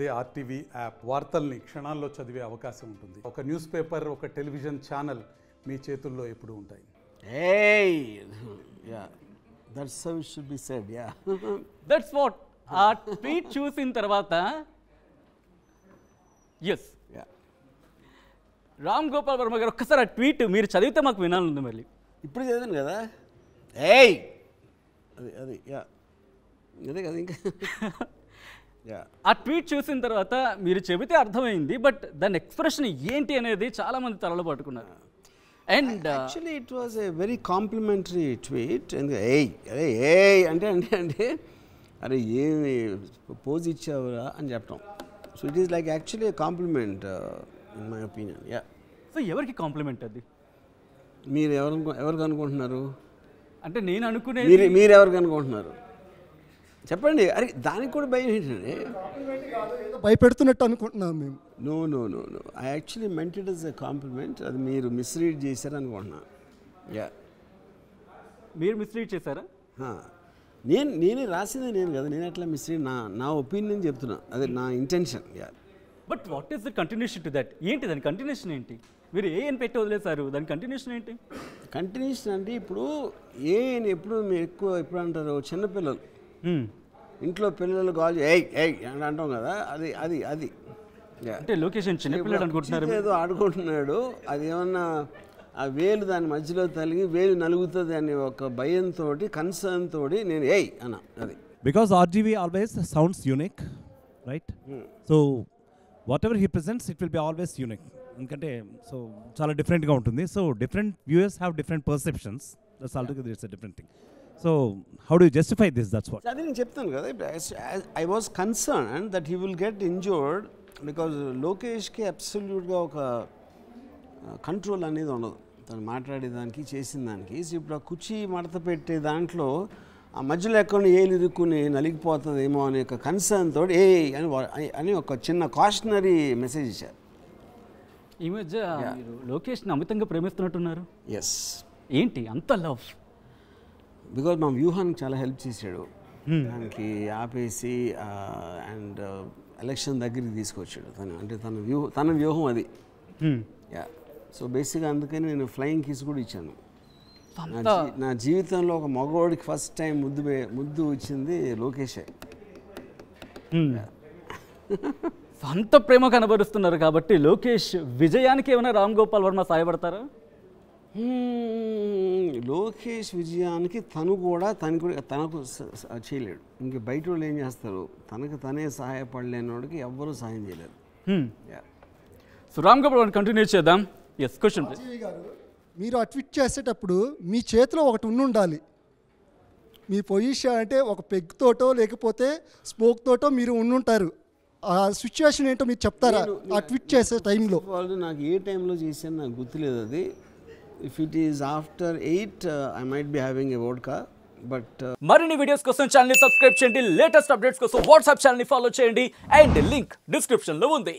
అదే RTV app వార్తల్ని క్షణాల్లో చదివే అవకాశం ఉంటుంది. ఒక న్యూస్ పేపర్, ఒక టెలివిజన్ ఛానల్ మీ చేతుల్లో ఎప్పుడూ ఉంటాయి. Hey, yeah, that's how it should be said. Yeah, that's what. ఆ ట్వీట్ చూసిన తర్వాత ఎస్, yeah. రామ్ గోపాల్ వర్మ గారు ఒక్కసారి ఆ ట్వీట్ మీరు చదివితే మాకు వినాలంది. మళ్ళీ ఇప్పుడు చదివాను కదా. ఏయ్, అది యా, అదే కదా ఇంకా. యా, ఆ ట్వీట్ చూసిన తర్వాత మీరు చెబితే అర్థమైంది, బట్ దాని ఎక్స్ప్రెషన్ ఏంటి అనేది చాలా మంది తలలు పట్టుకున్నారు. And actually it was a very complimentary tweet. ఏయ్ అంటే అరే ఏమి పోజ్ ఇచ్చావురా అని చెప్పడం. So it is like actually a compliment in my opinion. Yeah. So ఎవరికి కాంప్లిమెంట్ అది? మీరు ఎవరికి అనుకుంటున్నారు? అంటే నేను అనుకునే మీరు ఎవరికి అనుకుంటున్నారు చెప్పండి. అరే దానికి కూడా భయం ఏంటండి? భయపెడుతున్నట్టు అనుకుంటున్నాం మేము. No I actually meant it is a compliment. అది మీరు మిస్రీడ్ చేశారు అనుకుంటున్నాను. యా, మీరు మిస్లీడ్ చేశారా? నేనే రాసిందే నేను కదా. నేను ఎట్లా మిస్రీడ్? నా ఒపీనియన్ చెప్తున్నా, అదే నా intention. Yeah, but what is the continuation to that? ఏంటి దాని కంటిన్యూషన్ ఏంటి? మీరు ఏం పెట్టి వదిలేశారు, దాని కంటిన్యూషన్ ఏంటి? కంటిన్యూషన్ అంటే ఇప్పుడు ఎప్పుడు మీరు ఎప్పుడు అంటారు? చిన్నపిల్లలు ఇంట్లో పిల్లలు కాల్ ఏయ్ అని అంటాం కదా. అది అంటే లొకేషన్ చిన్నపిల్లలు అనుకుంటున్నారు, ఏదో ఆడుకుంటున్నాడు. అది ఏమన్నా ఆ వేలు దాని మధ్యలో తలిగి వేలు నలుగుతుంది అనే ఒక భయంతో, కన్సర్న్ తోటి నేను ఏయ్ అన్న. అది because RGV always sounds unique, right? So whatever he presents, it will be always unique. ఎందుకంటే సో చాలా డిఫరెంట్గా ఉంటుంది. So different viewers have different perceptions. That's altogether it's a different thing. So how do you justify this? That's what అది నేను చెప్తాను కదా. I was concern that he will get injured because లోకేష్కి అబ్సల్యూట్గా ఒక కంట్రోల్ అనేది ఉండదు తను మాట్లాడేదానికి, చేసిన దానికి. ఇప్పుడు ఆ కుర్చీ మడత పెట్టే దాంట్లో ఆ మధ్యలో ఎక్కడ ఏలు ఇరుక్కుని నలిగిపోతుందేమో అనే ఒక కన్సర్న్ తోటి అని ఒక చిన్న కాషనరీ మెసేజ్ ఇచ్చారు. ఈ మధ్య మీరు లోకేష్ని అమితంగా ప్రేమిస్తున్నట్టున్నారు. ఎస్. ఏంటి అంత లవ్? బికాజ్ మా వ్యూహానికి చాలా హెల్ప్ చేశాడు. దానికి ఆపేసి అండ్ ఎలక్షన్ దగ్గరికి తీసుకొచ్చాడు తను. అంటే తన వ్యూహం అది. యా. సో బేసిక్గా అందుకని నేను ఫ్లయింగ్ కిస్ కూడా ఇచ్చాను. నా జీవితంలో ఒక మగవాడికి ఫస్ట్ టైం ముద్దు ఇచ్చింది లోకేషే. అంత ప్రేమ కనబరుస్తున్నారు కాబట్టి లోకేష్ విజయానికి ఏమైనా రామ్ గోపాల్ వర్మ సహాయపడతారా? లోకేష్ విజయానికి తనకు చేయలేడు. ఇంక బయట వాళ్ళు ఏం చేస్తారు? తనకు తనే సహాయపడలేని వాడికి ఎవ్వరూ సహాయం చేయలేరు. సో రామ్ గోపాల్ వర్మ కంటిన్యూ చేద్దాం. ఎస్, క్వశ్చన్ గారు, మీరు ఆ ట్వీట్ చేసేటప్పుడు మీ చేతిలో ఒకటి ఉండాలి. మీ పొజిషన్ అంటే ఒక పెగ్ తోటో లేకపోతే స్మోక్ తోటో మీరు ఉండుంటారు. ఆ సిచ్యువేషన్ ఏంటో మీరు చెప్తారా ఆ ట్వీట్ చేసే టైంలో? వాళ్ళు నాకు ఏ టైంలో చేశాను నాకు గుర్తులేదు. అది if it is after 8 I might be having a vodka. But మరిన్ని వీడియోస్ కోసం ఛానల్ ని సబ్స్క్రైబ్ చేయండి. లేటెస్ట్ అప్డేట్స్ కోసం వాట్సాప్ ఛానల్ ని ఫాలో చేయండి. అండ్ లింక్ డిస్క్రిప్షన్ లో ఉంది.